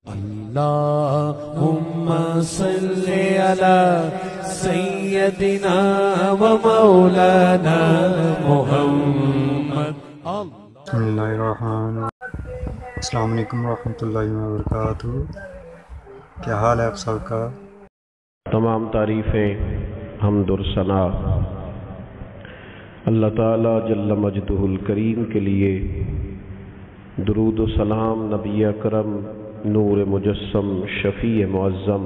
اللهم صل على سيدنا ومولانا محمد. بسم اللہ الرحمن الرحیم. السلام علیکم ورحمۃ اللہ وبرکاتہ. کیا حال ہے آپ سب کا؟ تمام تعریفیں حمد و ثنا اللہ تعالی جل مجدہ الکریم کے لیے. درود و سلام نبی اکرم نور مجسم شفیع معظم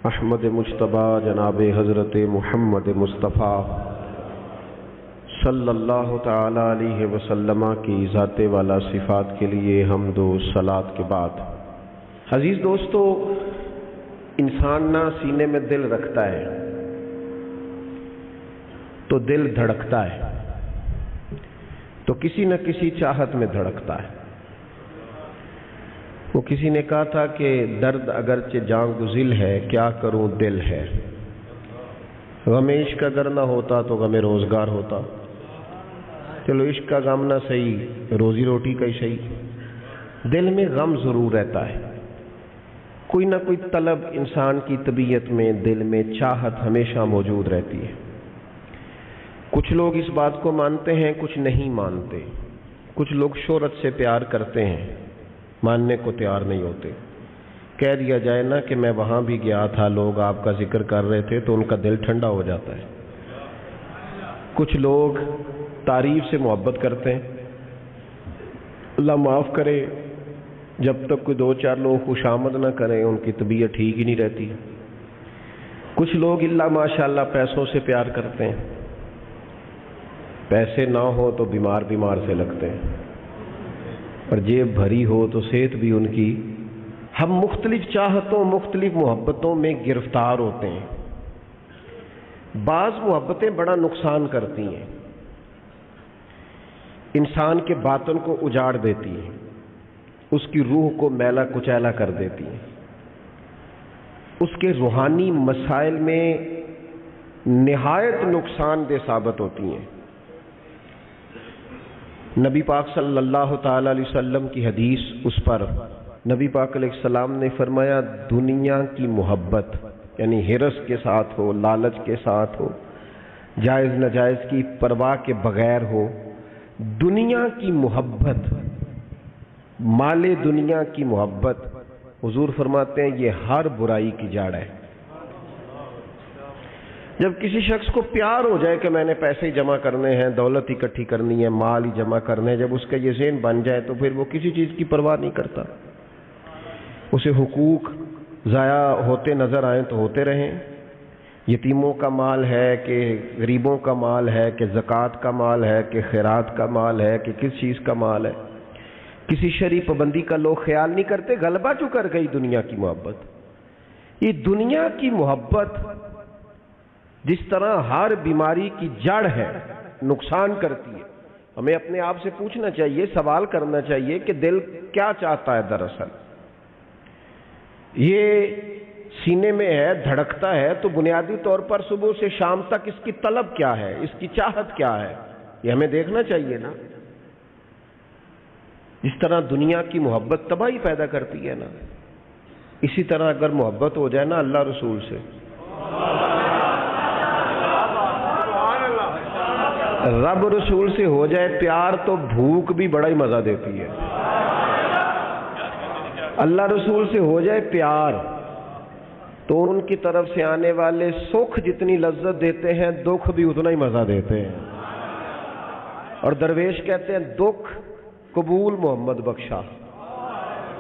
احمد مجتبیٰ جناب حضرت محمد مصطفیٰ صلی اللہ تعالی علیہ وسلم کی ذات والا صفات کے لیے حمد و صلات کے بعد، عزیز دوستو، انسان نہ سینے میں دل رکھتا ہے تو دل دھڑکتا ہے، تو کسی نہ کسی چاہت میں دھڑکتا ہے. وہ کسی نے کہا تھا کہ درد اگرچہ جاں گزل ہے، کیا کروں دل ہے. غم عشق اگر نہ ہوتا تو غم روزگار ہوتا. چلو عشق کا غم نہ صحیح، روزی روٹی کا ہی صحیح، دل میں غم ضرور رہتا ہے. کوئی نہ کوئی طلب انسان کی طبیعت میں، دل میں چاہت ہمیشہ موجود رہتی ہے. کچھ لوگ اس بات کو مانتے ہیں، کچھ نہیں مانتے. کچھ لوگ شہرت سے پیار کرتے ہیں، ماننے کو تیار نہیں ہوتے. کہہ دیا جائے نا کہ میں وہاں بھی گیا تھا، لوگ آپ کا ذکر کر رہے تھے، تو ان کا دل ٹھنڈا ہو جاتا ہے. کچھ لوگ تعریف سے محبت کرتے ہیں، اللہ معاف کرے، جب تک کوئی دو چار لوگ خوشامد نہ کریں ان کی طبیعت ٹھیک ہی نہیں رہتی. کچھ لوگ اللہ ماشاءاللہ پیسوں سے پیار کرتے ہیں، پیسے نہ ہو تو بیمار سے لگتے ہیں، اور جیب بھری ہو تو صحت بھی ان کی. ہم مختلف چاہتوں، مختلف محبتوں میں گرفتار ہوتے ہیں. بعض محبتیں بڑا نقصان کرتی ہیں، انسان کے باطن کو اجاڑ دیتی ہیں، اس کی روح کو میلا کچیلا کر دیتی ہیں، اس کے روحانی مسائل میں نہایت نقصان دہ ثابت ہوتی ہیں. نبی پاک صلی اللہ تعالی علیہ وسلم کی حدیث، اس پر نبی پاک علیہ السلام نے فرمایا، دنیا کی محبت یعنی ہرس کے ساتھ ہو، لالچ کے ساتھ ہو، جائز ناجائز کی پرواہ کے بغیر ہو، دنیا کی محبت، مال دنیا کی محبت، حضور فرماتے ہیں یہ ہر برائی کی جڑ ہے. جب کسی شخص کو پیار ہو جائے کہ میں نے پیسے ہی جمع کرنے ہیں، دولت اکٹھی کرنی ہے، مال ہی جمع کرنے ہیں، جب اس کا یہ ذہن بن جائے تو پھر وہ کسی چیز کی پرواہ نہیں کرتا. اسے حقوق ضائع ہوتے نظر آئیں تو ہوتے رہیں. یتیموں کا مال ہے کہ غریبوں کا مال ہے کہ زکوٰۃ کا مال ہے کہ خیرات کا مال ہے کہ کس چیز کا مال ہے، کسی شرعی پابندی کا لوگ خیال نہیں کرتے. غلبہ جو کر گئی دنیا کی محبت. یہ دنیا کی محبت جس طرح ہر بیماری کی جڑ ہے، نقصان کرتی ہے. ہمیں اپنے آپ سے پوچھنا چاہیے، سوال کرنا چاہیے کہ دل کیا چاہتا ہے دراصل. یہ سینے میں ہے، دھڑکتا ہے، تو بنیادی طور پر صبح سے شام تک اس کی طلب کیا ہے، اس کی چاہت کیا ہے، یہ ہمیں دیکھنا چاہیے نا. جس طرح دنیا کی محبت تباہی پیدا کرتی ہے نا، اسی طرح اگر محبت ہو جائے نا اللہ رسول سے، رب رسول سے ہو جائے پیار، تو بھوک بھی بڑا ہی مزہ دیتی ہے. اللہ رسول سے ہو جائے پیار تو ان کی طرف سے آنے والے سکھ جتنی لذت دیتے ہیں، دکھ بھی اتنا ہی مزہ دیتے ہیں. اور درویش کہتے ہیں دکھ قبول محمد بخشا،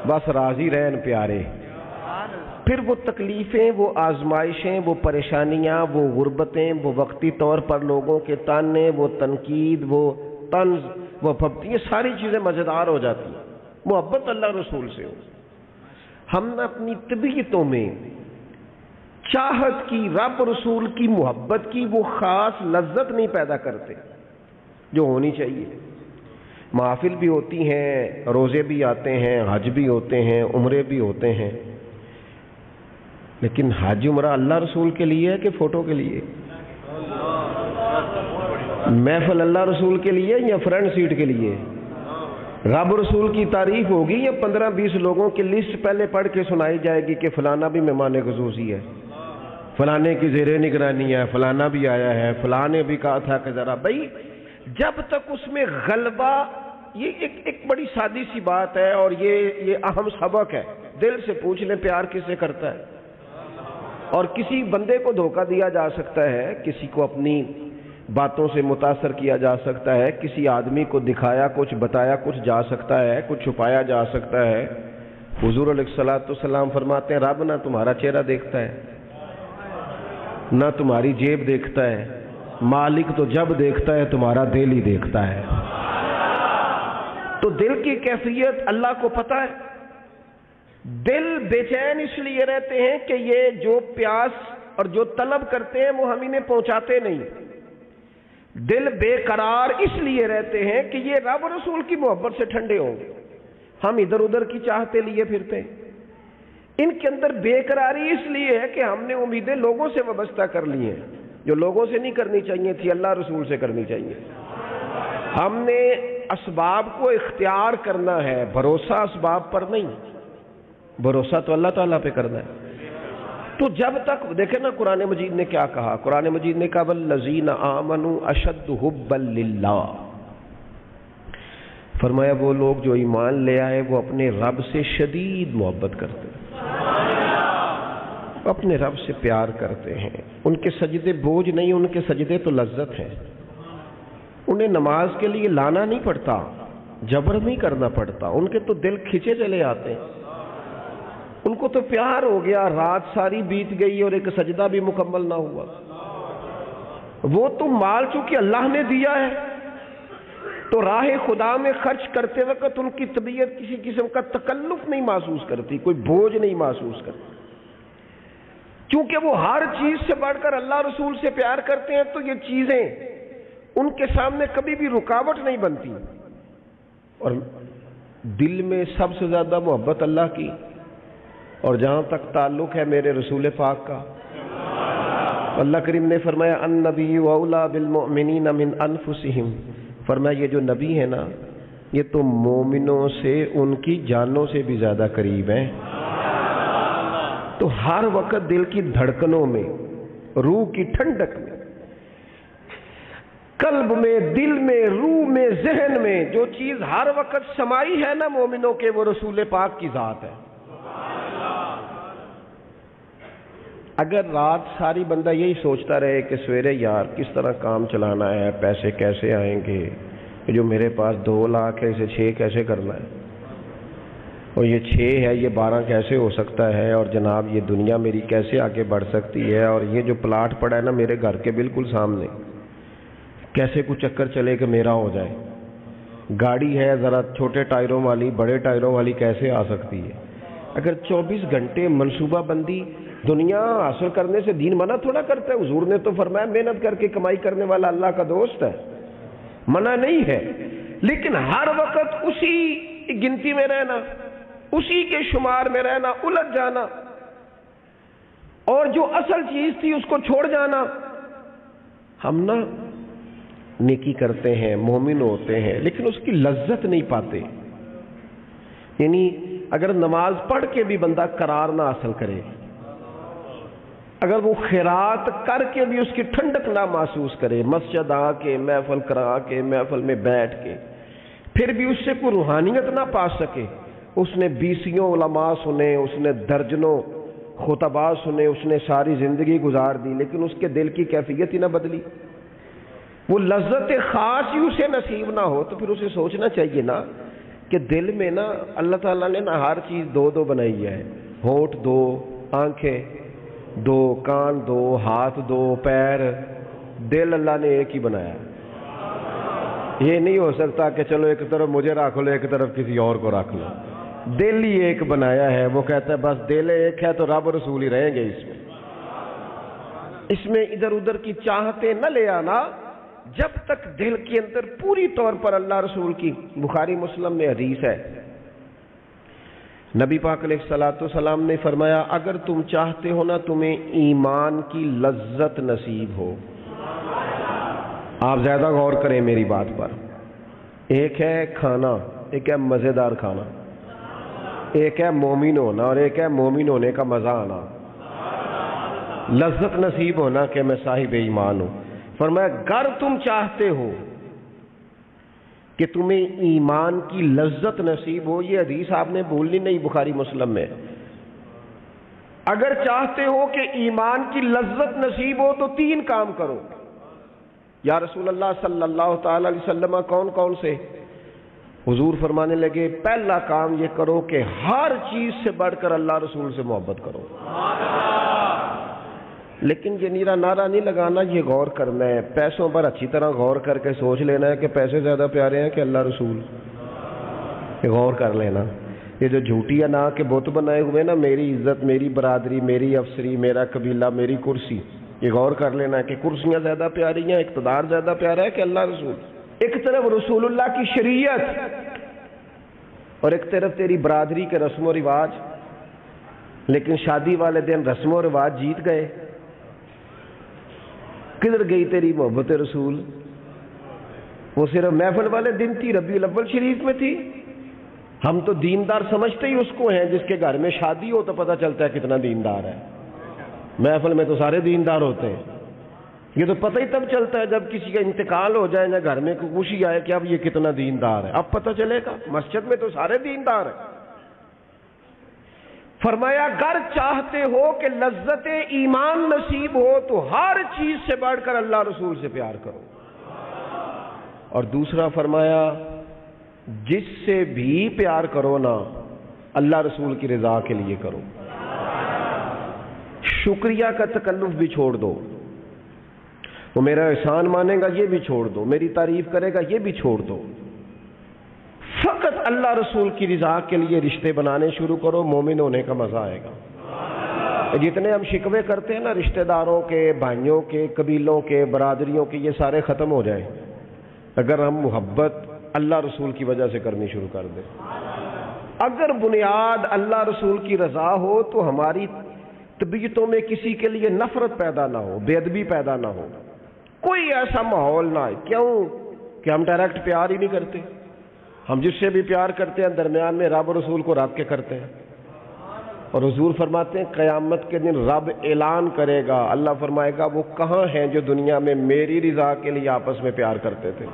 بس راضی رہن پیارے. پھر وہ تکلیفیں، وہ آزمائشیں، وہ پریشانیاں، وہ غربتیں، وہ وقتی طور پر لوگوں کے تانے، وہ تنقید، وہ طنز، وہ پھپتی، یہ ساری چیزیں مزیدار ہو جاتی ہیں محبت اللہ رسول سے ہو. ہم نے اپنی طبیعتوں میں چاہت کی، رب رسول کی محبت کی وہ خاص لذت نہیں پیدا کرتے جو ہونی چاہیے. محافل بھی ہوتی ہیں، روزے بھی آتے ہیں، حج بھی ہوتے ہیں، عمرے بھی ہوتے ہیں، لیکن حج عمرہ اللہ رسول کے لیے ہے کہ فوٹو کے لیے؟ محفل اللہ رسول کے لیے یا فرنٹ سیٹ کے لیے؟ رب رسول کی تعریف ہوگی یا 15-20 لوگوں کی لسٹ پہلے پڑھ کے سنائی جائے گی کہ فلانا بھی مہمان خصوصی ہے، فلانے کی زیر نگرانی ہے، فلانا بھی آیا ہے، فلانے بھی کہا تھا کہ ذرا بھائی، جب تک اس میں غلبہ، یہ ایک بڑی سادی سی بات ہے اور یہ اہم سبق ہے. دل سے پوچھ لیں پیار کس سے کرتا ہے. اور کسی بندے کو دھوکہ دیا جا سکتا ہے، کسی کو اپنی باتوں سے متاثر کیا جا سکتا ہے، کسی آدمی کو دکھایا کچھ، بتایا کچھ جا سکتا ہے، کچھ چھپایا جا سکتا ہے. حضور علیہ الصلوۃ والسلام فرماتے ہیں رب نہ تمہارا چہرہ دیکھتا ہے نہ تمہاری جیب دیکھتا ہے، مالک تو جب دیکھتا ہے تمہارا دل ہی دیکھتا ہے. تو دل کی کیفیت اللہ کو پتہ ہے. دل بے چین اس لیے رہتے ہیں کہ یہ جو پیاس اور جو طلب کرتے ہیں وہ ہم انہیں پہنچاتے نہیں. دل بے قرار اس لیے رہتے ہیں کہ یہ رب و رسول کی محبت سے ٹھنڈے ہوں گے. ہم ادھر ادھر کی چاہتے لیے پھرتے ہیں. ان کے اندر بے قراری اس لیے ہے کہ ہم نے امیدیں لوگوں سے وابستہ کر لی ہیں، جو لوگوں سے نہیں کرنی چاہیے تھی، اللہ رسول سے کرنی چاہیے. ہم نے اسباب کو اختیار کرنا ہے، بھروسہ اسباب پر نہیں، بھروسہ تو اللہ تعالیٰ پہ کرنا ہے. تو جب تک دیکھیں نا قرآن مجید نے کیا کہا، قرآن مجید نے کہا والذین آمنوا اشد حبا للہ، فرمایا وہ لوگ جو ایمان لے آئے وہ اپنے رب سے شدید محبت کرتے ہیں، اپنے رب سے پیار کرتے ہیں. ان کے سجدے بوجھ نہیں، ان کے سجدے تو لذت ہیں. انہیں نماز کے لیے لانا نہیں پڑتا، جبر نہیں کرنا پڑتا، ان کے تو دل کھچے چلے آتے ہیں. ان کو تو پیار ہو گیا، رات ساری بیت گئی اور ایک سجدہ بھی مکمل نہ ہوا. وہ تو مال چونکہ اللہ نے دیا ہے تو راہ خدا میں خرچ کرتے وقت ان کی طبیعت کسی قسم کا تکلف نہیں محسوس کرتی، کوئی بوجھ نہیں محسوس کرتی. چونکہ وہ ہر چیز سے بڑھ کر اللہ رسول سے پیار کرتے ہیں تو یہ چیزیں ان کے سامنے کبھی بھی رکاوٹ نہیں بنتی. اور دل میں سب سے زیادہ محبت اللہ کی، اور جہاں تک تعلق ہے میرے رسول پاک کا، اللہ کریم نے فرمایا النبی اولی بالمؤمنین من انفسہم، فرمایا یہ جو نبی ہے نا یہ تو مومنوں سے ان کی جانوں سے بھی زیادہ قریب ہیں. تو ہر وقت دل کی دھڑکنوں میں، روح کی ٹھنڈک میں، قلب میں، دل میں، روح میں، ذہن میں جو چیز ہر وقت سمائی ہے نا مومنوں کے، وہ رسول پاک کی ذات ہے. اگر رات ساری بندہ یہی سوچتا رہے کہ سویرے یار کس طرح کام چلانا ہے، پیسے کیسے آئیں گے، جو میرے پاس 2 لاکھ ہے اسے 6 کیسے کرنا ہے، اور یہ 6 ہے یہ 12 کیسے ہو سکتا ہے، اور جناب یہ دنیا میری کیسے آگے بڑھ سکتی ہے، اور یہ جو پلاٹ پڑا ہے نا میرے گھر کے بالکل سامنے کیسے کچھ چکر چلے کہ میرا ہو جائے، گاڑی ہے ذرا چھوٹے ٹائروں والی بڑے ٹائروں والی کیسے آ سکتی ہے. اگر 24 گھنٹے منصوبہ بندی دنیا حاصل کرنے سے دین منع تھوڑا کرتا ہے. حضور نے تو فرمایا محنت کر کے کمائی کرنے والا اللہ کا دوست ہے، منع نہیں ہے. لیکن ہر وقت اسی گنتی میں رہنا، اسی کے شمار میں رہنا، الجھ جانا، اور جو اصل چیز تھی اس کو چھوڑ جانا. ہم نا نیکی کرتے ہیں، مومن ہوتے ہیں، لیکن اس کی لذت نہیں پاتے. یعنی اگر نماز پڑھ کے بھی بندہ قرار نہ حاصل کرے، اگر وہ خیرات کر کے بھی اس کی ٹھنڈک نہ محسوس کرے، مسجد آ کے محفل کرا کے محفل میں بیٹھ کے پھر بھی اس سے کوئی روحانیت نہ پا سکے، اس نے 20 علماء سنے، اس نے درجنوں خطباء سنے، اس نے ساری زندگی گزار دی، لیکن اس کے دل کی کیفیت ہی نہ بدلی، وہ لذت خاص ہی اسے نصیب نہ ہو، تو پھر اسے سوچنا چاہیے نا کہ دل میں نا اللہ تعالیٰ نے نا ہر چیز 2 بنائی ہے. ہونٹ 2، آنکھیں 2، کان 2، ہاتھ 2، پیر، دل اللہ نے ایک ہی بنایا. یہ نہیں ہو سکتا کہ چلو ایک طرف مجھے رکھ لو ایک طرف کسی اور کو رکھ لو. دل ہی ایک بنایا ہے. وہ کہتا ہے بس دل ایک ہے تو رب رسول ہی رہیں گے. اس میں ادھر ادھر کی چاہتے نہ لے آنا. جب تک دل کے اندر پوری طور پر اللہ رسول کی، بخاری مسلم میں حدیث ہے، نبی پاک علیہ الصلوۃ والسلام نے فرمایا اگر تم چاہتے ہو نا تمہیں ایمان کی لذت نصیب ہو، آپ زیادہ غور کریں میری بات پر. ایک ہے کھانا، ایک ہے مزیدار کھانا، ایک ہے مومن ہونا، اور ایک ہے مومن ہونے کا مزہ آنا، لذت نصیب ہونا کہ میں صاحب ایمان ہوں۔ فرمایا اگر تم چاہتے ہو کہ تمہیں ایمان کی لذت نصیب ہو، یہ حدیث آپ نے بولنی نہیں، بخاری مسلم میں، اگر چاہتے ہو کہ ایمان کی لذت نصیب ہو تو 3 کام کرو۔ یا رسول اللہ صلی اللہ تعالی علیہ وسلم کون کون سے؟ حضور فرمانے لگے پہلا کام یہ کرو کہ ہر چیز سے بڑھ کر اللہ رسول سے محبت کرو۔ لیکن یہ نیرا نعرہ نہیں لگانا، یہ غور کرنا ہے، پیسوں پر اچھی طرح غور کر کے سوچ لینا ہے کہ پیسے زیادہ پیارے ہیں کہ اللہ رسول، یہ غور کر لینا۔ یہ جو جھوٹی ہے نا کہ بت بنائے ہوئے نا، میری عزت، میری برادری، میری افسری، میرا قبیلہ، میری کرسی، یہ غور کر لینا ہے کہ کرسیاں زیادہ پیاری ہیں، اقتدار زیادہ پیارا ہے کہ اللہ رسول۔ ایک طرف رسول اللہ کی شریعت اور ایک طرف تیری برادری کے رسم و رواج، لیکن شادی والے دن رسم و رواج جیت گئے۔ کدھر گئی تیری محبت رسول؟ وہ صرف محفل والے دن تھی، ربیع الاول شریف میں تھی۔ ہم تو دیندار سمجھتے ہی اس کو ہیں جس کے گھر میں شادی ہو تو پتہ چلتا ہے کتنا دیندار ہے۔ محفل میں تو سارے دیندار ہوتے ہیں، یہ تو پتہ ہی تب چلتا ہے جب کسی کا انتقال ہو جائے یا گھر میں کوئی خوشی آئے کہ اب یہ کتنا دیندار ہے، اب پتہ چلے گا۔ مسجد میں تو سارے دیندار ہیں۔ فرمایا اگر چاہتے ہو کہ لذت ایمان نصیب ہو تو ہر چیز سے بڑھ کر اللہ رسول سے پیار کرو۔ اور دوسرا فرمایا جس سے بھی پیار کرو نا اللہ رسول کی رضا کے لیے کرو۔ شکریہ کا تکلف بھی چھوڑ دو، وہ میرا احسان مانے گا یہ بھی چھوڑ دو، میری تعریف کرے گا یہ بھی چھوڑ دو، فقط اللہ رسول کی رضا کے لیے رشتے بنانے شروع کرو، مومن ہونے کا مزہ آئے گا۔ جتنے ہم شکوے کرتے ہیں نا رشتہ داروں کے، بھائیوں کے، قبیلوں کے، برادریوں کے، یہ سارے ختم ہو جائیں اگر ہم محبت اللہ رسول کی وجہ سے کرنی شروع کر دیں۔ اگر بنیاد اللہ رسول کی رضا ہو تو ہماری طبیعتوں میں کسی کے لیے نفرت پیدا نہ ہو، بے ادبی پیدا نہ ہو، کوئی ایسا ماحول نہ ہے۔ کیوں کہ ہم ڈائریکٹ پیار ہی نہیں کرتے، ہم جس سے بھی پیار کرتے ہیں درمیان میں رب رسول کو رکھ کے کرتے ہیں۔ اور حضور فرماتے ہیں قیامت کے دن رب اعلان کرے گا، اللہ فرمائے گا وہ کہاں ہیں جو دنیا میں میری رضا کے لیے آپس میں پیار کرتے تھے؟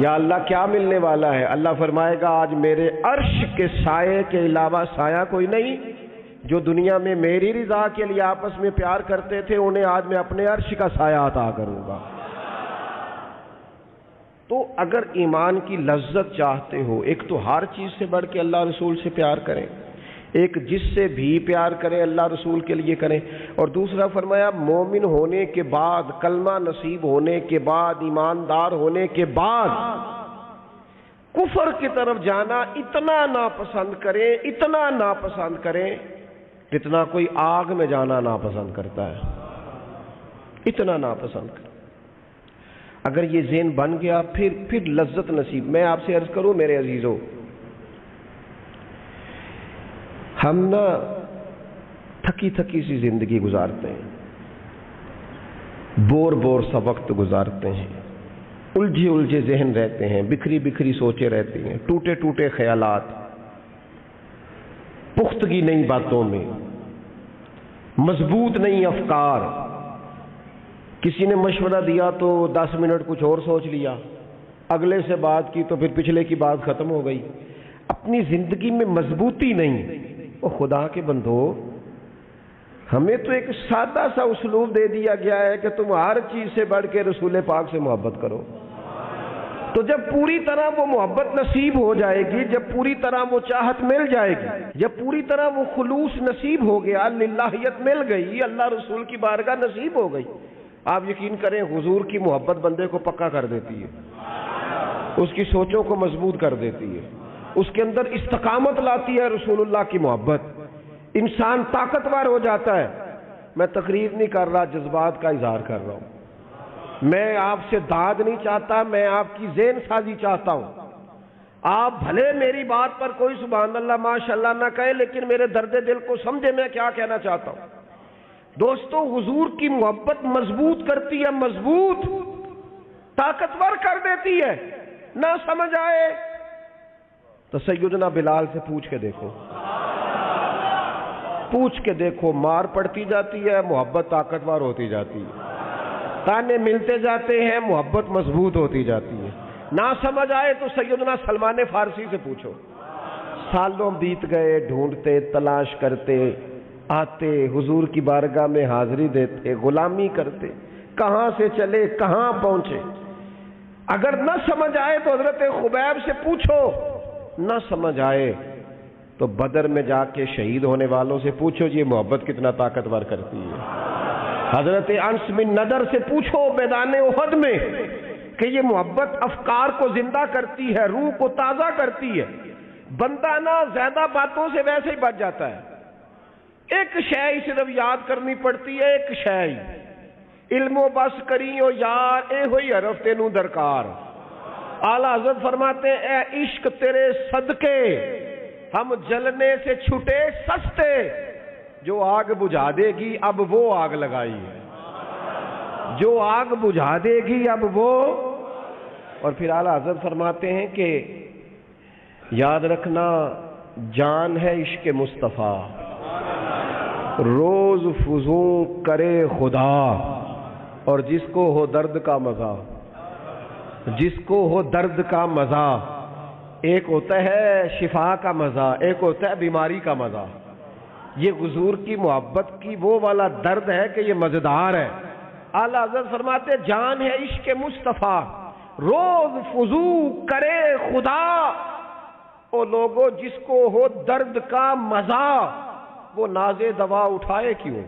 یا اللہ کیا ملنے والا ہے؟ اللہ فرمائے گا آج میرے عرش کے سائے کے علاوہ سایہ کوئی نہیں، جو دنیا میں میری رضا کے لیے آپس میں پیار کرتے تھے انہیں آج میں اپنے عرش کا سایہ عطا کروں گا۔ تو اگر ایمان کی لذت چاہتے ہو، ایک تو ہر چیز سے بڑھ کے اللہ رسول سے پیار کریں، ایک جس سے بھی پیار کریں اللہ رسول کے لیے کریں، اور دوسرا فرمایا مومن ہونے کے بعد، کلمہ نصیب ہونے کے بعد، ایماندار ہونے کے بعد کفر کی طرف جانا اتنا ناپسند کریں، اتنا ناپسند کریں جتنا کوئی آگ میں جانا ناپسند کرتا ہے، اتنا ناپسند کریں۔ اگر یہ ذہن بن گیا پھر لذت نصیب۔ میں آپ سے عرض کروں میرے عزیزوں، ہم نا تھکی تھکی سی زندگی گزارتے ہیں، بور سا وقت گزارتے ہیں، الجھے ذہن رہتے ہیں، بکھری بکھری سوچیں رہتی ہیں، ٹوٹے ٹوٹے خیالات، پختگی نہیں باتوں میں، مضبوط نہیں افکار۔ کسی نے مشورہ دیا تو 10 منٹ کچھ اور سوچ لیا، اگلے سے بات کی تو پھر پچھلے کی بات ختم ہو گئی، اپنی زندگی میں مضبوطی نہیں۔ او خدا کے بندو، ہمیں تو ایک سادہ سا اسلوب دے دیا گیا ہے کہ تم ہر چیز سے بڑھ کے رسول پاک سے محبت کرو۔ تو جب پوری طرح وہ محبت نصیب ہو جائے گی، جب پوری طرح وہ چاہت مل جائے گی، جب پوری طرح وہ خلوص نصیب ہو گیا، للہیت مل گئی، اللہ رسول کی بارگاہ نصیب ہو گئی، آپ یقین کریں حضور کی محبت بندے کو پکا کر دیتی ہے، اس کی سوچوں کو مضبوط کر دیتی ہے، اس کے اندر استقامت لاتی ہے رسول اللہ کی محبت، انسان طاقتور ہو جاتا ہے۔ میں تقریر نہیں کر رہا، جذبات کا اظہار کر رہا ہوں، میں آپ سے داد نہیں چاہتا، میں آپ کی ذہن سازی چاہتا ہوں۔ آپ بھلے میری بات پر کوئی سبحان اللہ ماشاءاللہ نہ کہے، لیکن میرے درد دل کو سمجھے میں کیا کہنا چاہتا ہوں۔ دوستو حضور کی محبت مضبوط کرتی ہے، مضبوط، طاقتور کر دیتی ہے۔ نہ سمجھ آئے تو سیدنا بلال سے پوچھ کے دیکھو، پوچھ کے دیکھو، مار پڑتی جاتی ہے، محبت طاقتور ہوتی جاتی ہے، تانے ملتے جاتے ہیں، محبت مضبوط ہوتی جاتی ہے۔ نہ سمجھ آئے تو سیدنا سلمان فارسی سے پوچھو، سالوں بیت گئے، ڈھونڈتے، تلاش کرتے، آتے، حضور کی بارگاہ میں حاضری دیتے، غلامی کرتے، کہاں سے چلے کہاں پہنچے۔ اگر نہ سمجھ آئے تو حضرت خبیب سے پوچھو، نہ سمجھ آئے تو بدر میں جا کے شہید ہونے والوں سے پوچھو یہ محبت کتنا طاقتور کرتی ہے۔ حضرت انس بن نضر سے پوچھو میدان احد میں کہ یہ محبت افکار کو زندہ کرتی ہے، روح کو تازہ کرتی ہے۔ بندہ نہ زیادہ باتوں سے ویسے ہی بچ جاتا ہے، ایک شے ہی صرف یاد کرنی پڑتی ہے، ایک شے ہی، علم و بس کریو یار اے ہوئی حرف تینوں درکار۔ اعلیٰ حضرت فرماتے ہیں اے عشق تیرے صدقے ہم جلنے سے چھٹے سستے، جو آگ بجھا دے گی اب وہ آگ لگائی ہے، جو آگ بجھا دے گی اب وہ۔ اور پھر اعلیٰ حضرت فرماتے ہیں کہ یاد رکھنا جان ہے عشق مصطفیٰ، روز فضوں کرے خدا، اور جس کو ہو درد کا مزہ، جس کو ہو درد کا مزہ، ایک ہوتا ہے شفا کا مزہ، ایک ہوتا ہے بیماری کا مزہ۔ یہ حضور کی محبت کی وہ والا درد ہے کہ یہ مزیدار ہے۔ اعلیٰ حضرت فرماتے جان ہے عشق مصطفیٰ، روز فضو کرے خدا، او لوگو جس کو ہو درد کا مزہ، وہ ناز دوا اٹھائے کیوں،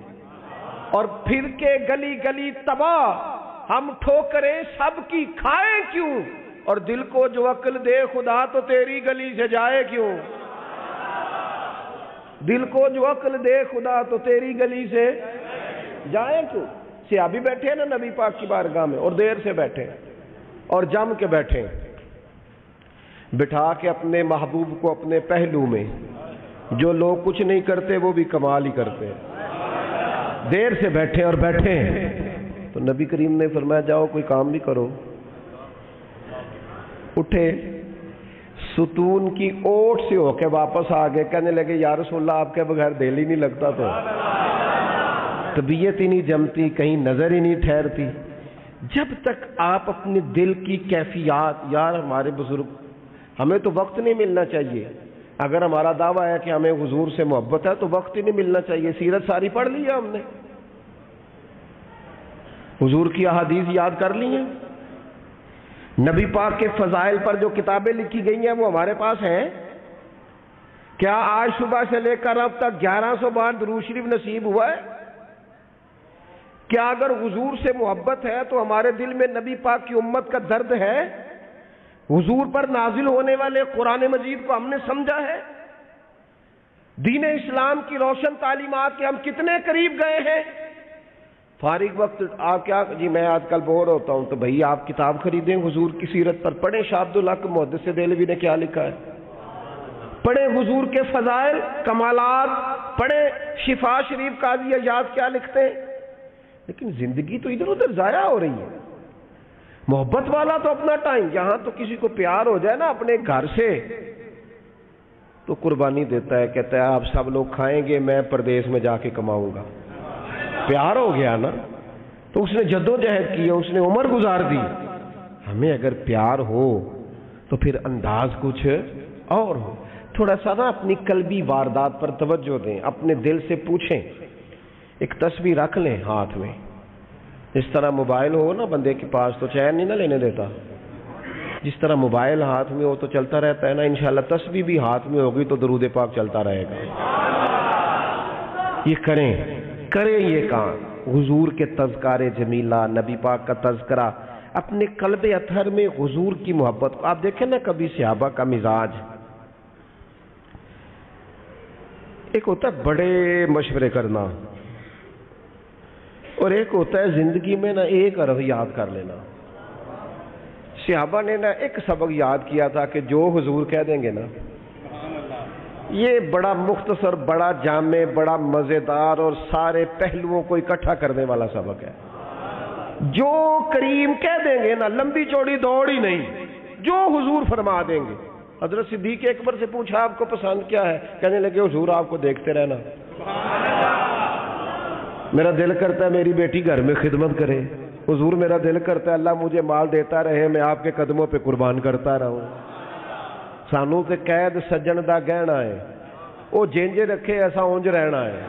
اور پھر کے گلی گلی تباہ، ہم ٹھوکریں سب کی کھائیں کیوں، اور دل کو جو عقل دے خدا تو تیری گلی سے جائے کیوں، دل کو جو عقل دے خدا تو تیری گلی سے جائے کیوں۔ صحابی بیٹھے ہیں نا نبی پاک کی بارگاہ میں، اور دیر سے بیٹھے اور جم کے بیٹھے، بٹھا کے اپنے محبوب کو اپنے پہلو میں، جو لوگ کچھ نہیں کرتے وہ بھی کمال ہی کرتے ہیں، دیر سے بیٹھے اور بیٹھے تو نبی کریم نے فرمایا جاؤ کوئی کام بھی کرو۔ اٹھے، ستون کی اوٹ سے ہو کے واپس آ گئے، کہنے لگے یا رسول اللہ آپ کے بغیر دل ہی نہیں لگتا، تو طبیعت ہی نہیں جمتی، کہیں نظر ہی نہیں ٹھہرتی۔ جب تک آپ اپنے دل کی کیفیات، یار ہمارے بزرگ، ہمیں تو وقت نہیں ملنا چاہیے، اگر ہمارا دعویٰ ہے کہ ہمیں حضور سے محبت ہے تو وقت ہی نہیں ملنا چاہیے۔ سیرت ساری پڑھ لی ہے ہم نے، حضور کی احادیث یاد کر لی ہیں، نبی پاک کے فضائل پر جو کتابیں لکھی گئی ہیں وہ ہمارے پاس ہیں۔ کیا آج صبح سے لے کر اب تک 1100 بار درود شریف نصیب ہوا ہے؟ کیا اگر حضور سے محبت ہے تو ہمارے دل میں نبی پاک کی امت کا درد ہے؟ حضور پر نازل ہونے والے قرآن مجید کو ہم نے سمجھا ہے؟ دین اسلام کی روشن تعلیمات کے ہم کتنے قریب گئے ہیں؟ فارغ وقت آپ کیا جی میں آج کل بور ہوتا ہوں، تو بھائی آپ کتاب خریدیں حضور کی سیرت پر، پڑھیں شاہ عبدالحق محدث دہلوی نے کیا لکھا ہے، پڑھیں حضور کے فضائل کمالات، پڑھیں شفا شریف قاضی ایاز کیا لکھتے ہیں۔ لیکن زندگی تو ادھر ادھر ضائع ہو رہی ہے۔ محبت والا تو اپنا ٹائم، یہاں تو کسی کو پیار ہو جائے نا اپنے گھر سے تو قربانی دیتا ہے، کہتا ہے آپ سب لوگ کھائیں گے، میں پردیس میں جا کے کماؤں گا۔ پیار ہو گیا نا تو اس نے جدوجہد کی، اس نے عمر گزار دی۔ ہمیں اگر پیار ہو تو پھر انداز کچھ اور ہو۔ تھوڑا سا نا اپنی قلبی واردات پر توجہ دیں، اپنے دل سے پوچھیں، ایک تسبیح رکھ لیں ہاتھ میں، جس طرح موبائل ہو نا بندے کے پاس تو چین نہیں نہ لینے دیتا، جس طرح موبائل ہاتھ میں ہو تو چلتا رہتا ہے نا، انشاءاللہ تسبیح بھی ہاتھ میں ہوگی تو درود پاک چلتا رہے گا۔ یہ کریں یہ کام، حضور کے تذکار جمیلہ، نبی پاک کا تذکرہ، اپنے قلب اطہر میں حضور کی محبت کو۔ آپ دیکھیں نا کبھی صحابہ کا مزاج، ایک ہوتا ہے بڑے مشورے کرنا اور ایک ہوتا ہے زندگی میں نا ایک حرف یاد کر لینا۔ صحابہ نے نا ایک سبق یاد کیا تھا کہ جو حضور کہہ دیں گے نا، یہ بڑا مختصر، بڑا جامع، بڑا مزیدار اور سارے پہلوؤں کو اکٹھا کرنے والا سبق ہے۔ جو کریم کہہ دیں گے نا، لمبی چوڑی دوڑ ہی نہیں، جو حضور فرما دیں گے حضرت صدیق اکبر سے پوچھا آپ کو پسند کیا ہے؟ کہنے لگے حضور آپ کو دیکھتے رہنا، میرا دل کرتا ہے میری بیٹی گھر میں خدمت کرے، حضور میرا دل کرتا ہے اللہ مجھے مال دیتا رہے، میں آپ کے قدموں پہ قربان کرتا رہوں۔ سانو تے قید سجن دا گہنا ہے، وہ جینجے رکھے ایسا اونج رہنا ہے۔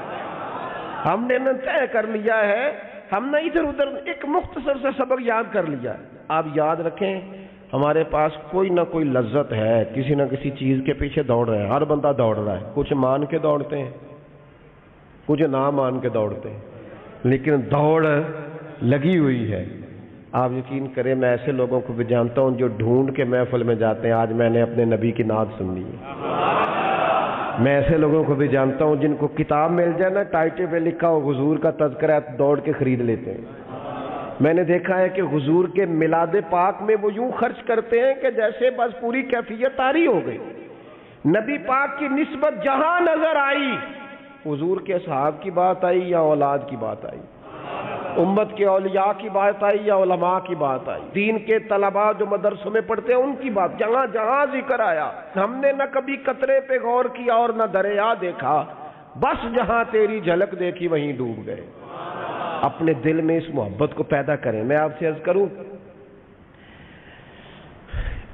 ہم نے نہ طے کر لیا ہے، ہم نے ادھر ادھر ایک مختصر سے سبق یاد کر لیا۔ آپ یاد رکھیں ہمارے پاس کوئی نہ کوئی لذت ہے، کسی نہ کسی چیز کے پیچھے دوڑ رہے ہیں، ہر بندہ دوڑ رہا ہے، کچھ مان کے دوڑتے ہیں، کچھ نہ مان کے دوڑتے ہیں، لیکن دوڑ لگی ہوئی ہے۔ آپ یقین کریں میں ایسے لوگوں کو بھی جانتا ہوں جو ڈھونڈ کے محفل میں جاتے ہیں، آج میں نے اپنے نبی کی نعت سننی ہے۔ میں ایسے لوگوں کو بھی جانتا ہوں جن کو کتاب مل جائے نا ٹائٹل پہ لکھا ہو حضور کا تذکرہ دوڑ کے خرید لیتے ہیں۔ میں نے دیکھا ہے کہ حضور کے میلاد پاک میں وہ یوں خرچ کرتے ہیں کہ جیسے بس پوری کیفیت طاری ہو گئی۔ نبی پاک کی نسبت جہاں نظر آئی، حضور کے اصحاب کی بات آئی یا اولاد کی بات آئی، امت کے اولیاء کی بات آئی یا علماء کی بات آئی، دین کے طلباء جو مدرسوں میں پڑھتے ہیں ان کی بات، جہاں جہاں ذکر آیا ہم نے نہ کبھی قطرے پہ غور کیا اور نہ دریا دیکھا، بس جہاں تیری جھلک دیکھی وہیں ڈوب گئے۔ اپنے دل میں اس محبت کو پیدا کریں۔ میں آپ سے عرض کروں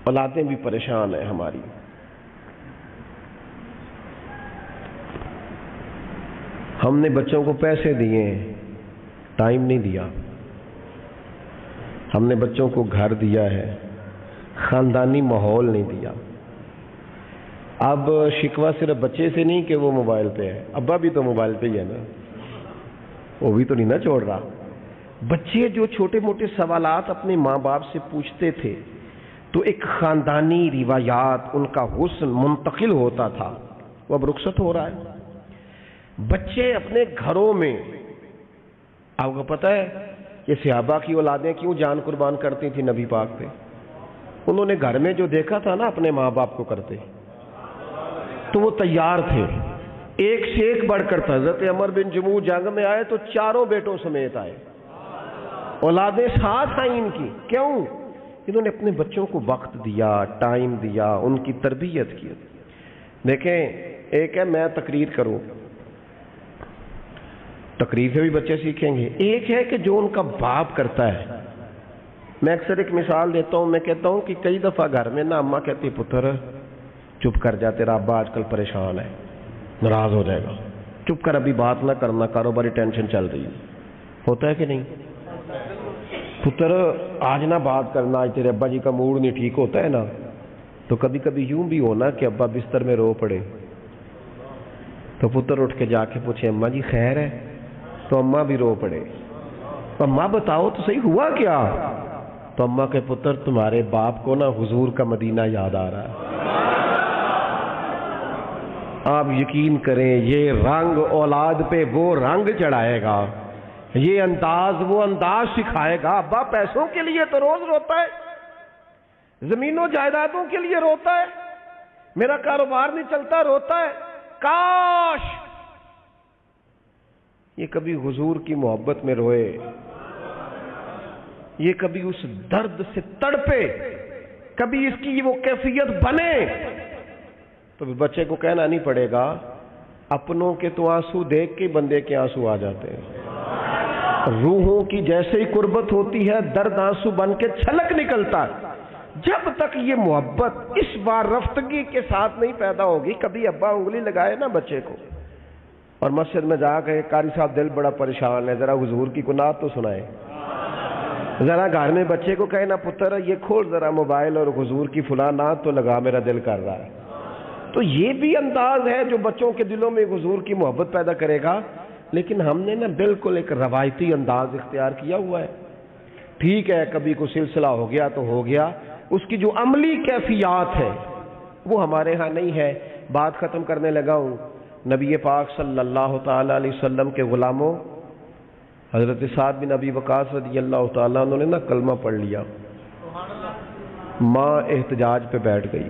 اولادیں بھی پریشان ہیں ہماری، ہم نے بچوں کو پیسے دیے ٹائم نہیں دیا، ہم نے بچوں کو گھر دیا ہے خاندانی ماحول نہیں دیا۔ اب شکوہ صرف بچے سے نہیں کہ وہ موبائل پہ ہے، ابا بھی تو موبائل پہ ہی ہے نا، وہ بھی تو نہیں نا چھوڑ رہا۔ بچے جو چھوٹے موٹے سوالات اپنے ماں باپ سے پوچھتے تھے تو ایک خاندانی روایات ان کا حسن منتقل ہوتا تھا، وہ اب رخصت ہو رہا ہے۔ بچے اپنے گھروں میں، آپ کو پتہ ہے کہ صحابہ کی اولادیں کیوں جان قربان کرتی تھی نبی پاک پہ؟ انہوں نے گھر میں جو دیکھا تھا نا اپنے ماں باپ کو کرتے تو وہ تیار تھے، ایک سے ایک بڑھ کر تھا۔ حضرت عمر بن جموح جنگ میں آئے تو چاروں بیٹوں سمیت آئے، اولادیں ساتھ آئیں ان کی، کیوں؟ انہوں نے اپنے بچوں کو وقت دیا، ٹائم دیا، ان کی تربیت کی۔ دیکھیں ایک ہے میں تقریر کروں، تقریر سے بھی بچے سیکھیں گے، ایک ہے کہ جو ان کا باپ کرتا ہے۔ میں اکثر ایک مثال دیتا ہوں، میں کہتا ہوں کہ کئی دفعہ گھر میں نا اماں کہتی پتر چپ کر جا، تیرا ابا آج کل پریشان ہے، ناراض ہو جائے گا، چپ کر ابھی بات نہ کرنا، کاروباری ٹینشن چل رہی ہے۔ ہوتا ہے کہ نہیں؟ پتر آج نہ بات کرنا، آج تیرے ابا جی کا موڈ نہیں ٹھیک، ہوتا ہے نا؟ تو کبھی کبھی یوں بھی ہونا کہ ابا بستر میں رو پڑے تو پتر اٹھ کے جا کے پوچھے اماں جی خیر ہے، تو اماں بھی رو پڑے، اماں بتاؤ تو صحیح ہوا کیا؟ تو اماں کے پتر تمہارے باپ کو نا حضور کا مدینہ یاد آ رہا ہے۔ آپ یقین کریں یہ رنگ اولاد پہ وہ رنگ چڑھائے گا، یہ انداز وہ انداز سکھائے گا۔ ابا پیسوں کے لیے تو روز روتا ہے، زمین و جائیدادوں کے لیے روتا ہے، میرا کاروبار نہیں چلتا روتا ہے، کاش یہ کبھی حضور کی محبت میں روئے، یہ کبھی اس درد سے تڑپے، کبھی اس کی وہ کیفیت بنے، تو بچے کو کہنا نہیں پڑے گا اپنوں کے تو آنسو دیکھ کے بندے کے آنسو آ جاتے ہیں۔ روحوں کی جیسے ہی قربت ہوتی ہے درد آنسو بن کے چھلک نکلتا ہے۔ جب تک یہ محبت اس بار رفتگی کے ساتھ نہیں پیدا ہوگی، کبھی ابا انگلی لگائے نا بچے کو اور مسجد میں جا کے قاری صاحب دل بڑا پریشان ہے، ذرا حضور کی نعت تو سنائے، ذرا گھر میں بچے کو کہے نا پتر یہ کھول ذرا موبائل اور حضور کی فلاں نعت تو لگا، میرا دل کر رہا ہے۔ تو یہ بھی انداز ہے جو بچوں کے دلوں میں حضور کی محبت پیدا کرے گا۔ لیکن ہم نے نا بالکل ایک روایتی انداز اختیار کیا ہوا ہے۔ ٹھیک ہے کبھی کوئی سلسلہ ہو گیا تو ہو گیا، اس کی جو عملی کیفیات ہے وہ ہمارے ہاں نہیں ہے۔ بات ختم کرنے لگا ہوں، نبی پاک صلی اللہ تعالی علیہ وسلم کے غلاموں حضرت سعد بن ابی وقاص رضی اللہ تعالیٰ انہوں نے نا کلمہ پڑھ لیا، ماں احتجاج پہ بیٹھ گئی،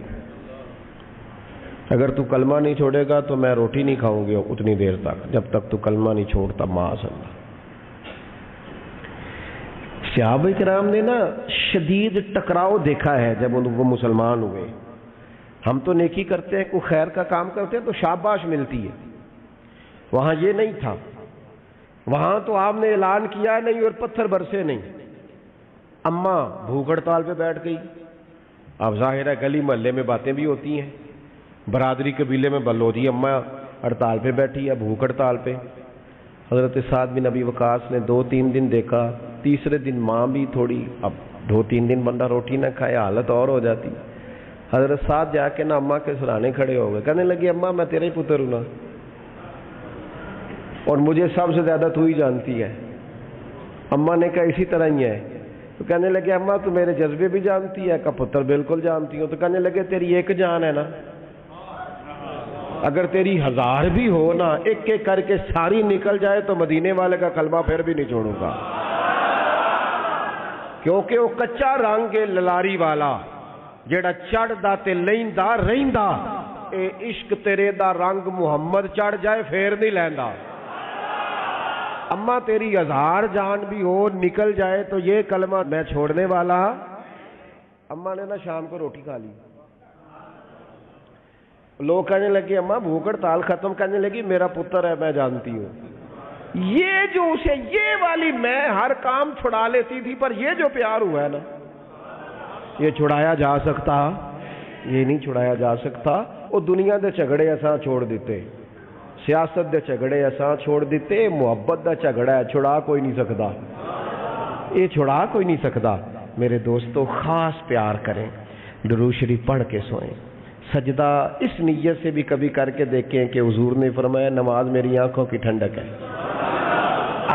اگر تو کلمہ نہیں چھوڑے گا تو میں روٹی نہیں کھاؤں گی اتنی دیر تک جب تک تو کلمہ نہیں چھوڑتا ماں صلی اللہ۔ صحابہ کرام نے نا شدید ٹکراؤ دیکھا ہے جب وہ مسلمان ہوئے۔ ہم تو نیکی کرتے ہیں، کوئی خیر کا کام کرتے ہیں تو شاباش ملتی ہے، وہاں یہ نہیں تھا، وہاں تو آپ نے اعلان کیا نہیں اور پتھر برسے نہیں۔ اماں بھوک ہڑتال پہ بیٹھ گئی، اب ظاہر ہے گلی محلے میں باتیں بھی ہوتی ہیں، برادری قبیلے میں بلو جی اماں ہڑتال پہ بیٹھی ہے، بھوک ہڑتال پہ۔ حضرت سعد بن ابی وقاص نے 2-3 دن دیکھا، تیسرے دن ماں بھی تھوڑی، اب 2-3 دن بندہ روٹی نہ کھائے حالت اور ہو جاتی۔ حضرت سعد جا کے نا اماں کے سرانے کھڑے ہو گئے، کہنے لگے اماں میں تیرے ہی پتر ہوں نا، اور مجھے سب سے زیادہ تو ہی جانتی ہے۔ اماں نے کہا اسی طرح ہی ہے، تو کہنے لگے اماں تو میرے جذبے بھی جانتی ہے، کہ پتر بالکل جانتی ہوں۔ تو کہنے لگے تیری ایک جان ہے نا، اگر تیری 1000 بھی ہو نا، ایک ایک کر کے ساری نکل جائے تو مدینے والے کا کلمہ پھر بھی نہیں چھوڑوں گا، کیونکہ وہ کچا رنگ ہے للاری والا، جیڑا چڑھدا تے لیندا رہندا، اے عشق تیرے دا رنگ محمد چڑھ جائے پھر نہیں لیندا۔ اماں تیری 1000 جان بھی ہو نکل جائے تو یہ کلمہ میں چھوڑنے والا۔ اماں نے نا شام کو روٹی کھا لی، لوگ کہنے لگے اماں بھوک ہڑتال ختم، کہنے لگی میرا پتر ہے میں جانتی ہوں، یہ جو اسے یہ والی میں ہر کام چھڑا لیتی تھی، پر یہ جو پیار ہوا ہے نا یہ چھڑایا جا سکتا، یہ نہیں چھڑایا جا سکتا۔ وہ دنیا دے جھگڑے اساں چھوڑ دیتے، سیاست دے جھگڑے اساں چھوڑ دیتے، محبت دا جھگڑا ہے چھڑا کوئی نہیں سکتا، یہ چھڑا کوئی نہیں سکتا۔ میرے دوستو خاص پیار کریں، درود شریف پڑھ کے سوئیں، سجدہ اس نیت سے بھی کبھی کر کے دیکھیں کہ حضور نے فرمایا نماز میری آنکھوں کی ٹھنڈک ہے۔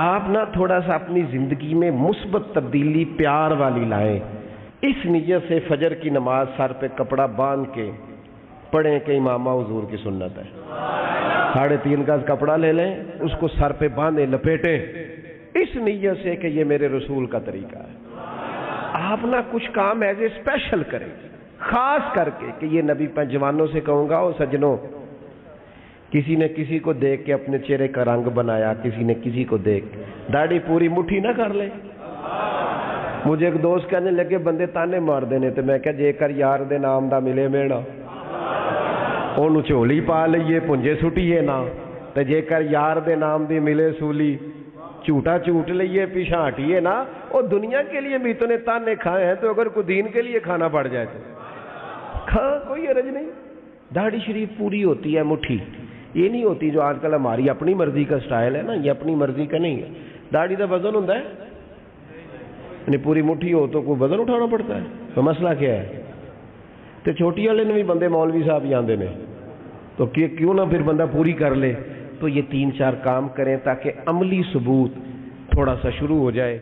آپ نہ تھوڑا سا اپنی زندگی میں مثبت تبدیلی پیار والی لائیں، اس نیت سے فجر کی نماز سر پہ کپڑا باندھ کے پڑھیں کہ امامہ حضور کی سنت ہے، 3.5 گز کپڑا لے لیں، اس کو سر پہ باندھیں لپیٹیں، اس نیت سے کہ یہ میرے رسول کا طریقہ ہے۔ آپ نہ کچھ کام ایز اے اسپیشل کریں، خاص کر کے کہ یہ نبی پہ جوانوں سے کہوں گا، او سجنوں، کسی نے کسی کو دیکھ کے اپنے چہرے کا رنگ بنایا، کسی نے کسی کو دیکھ داڑھی پوری مٹھی نہ کر لے۔ مجھے ایک دوست کہنے لگے بندے تانے مار دینے، تو میں کہا جے کر یار دے نام دا ملے میڑا اونوں چولی پا لئیے پنجے سٹیے نا، تے جے کر یار دے نام دی ملے سولی جھوٹا چوٹ لئیے پیچھا ہٹیے نا۔ اور دنیا کے لیے بھی اتنے تانے کھائے ہیں، تو اگر کوئی دین کے لیے کھانا پڑ جائے تو کھا، کوئی حرج نہیں۔ داڑھی شریف پوری ہوتی ہے مٹھی، یہ نہیں ہوتی جو آج کل ہماری اپنی مرضی کا سٹائل ہے نا، یہ اپنی مرضی کا نہیں ہے۔ داڑھی کا وزن ہوتا ہے، یعنی پوری مٹھی ہو تو کوئی وزن اٹھانا پڑتا ہے، تو مسئلہ کیا ہے؟ تو چھوٹی والے نے بھی بندے مولوی صاحب ہی آندے نے، تو کیوں نہ پھر بندہ پوری کر لے۔ تو یہ 3-4 کام کریں تاکہ عملی ثبوت تھوڑا سا شروع ہو جائے۔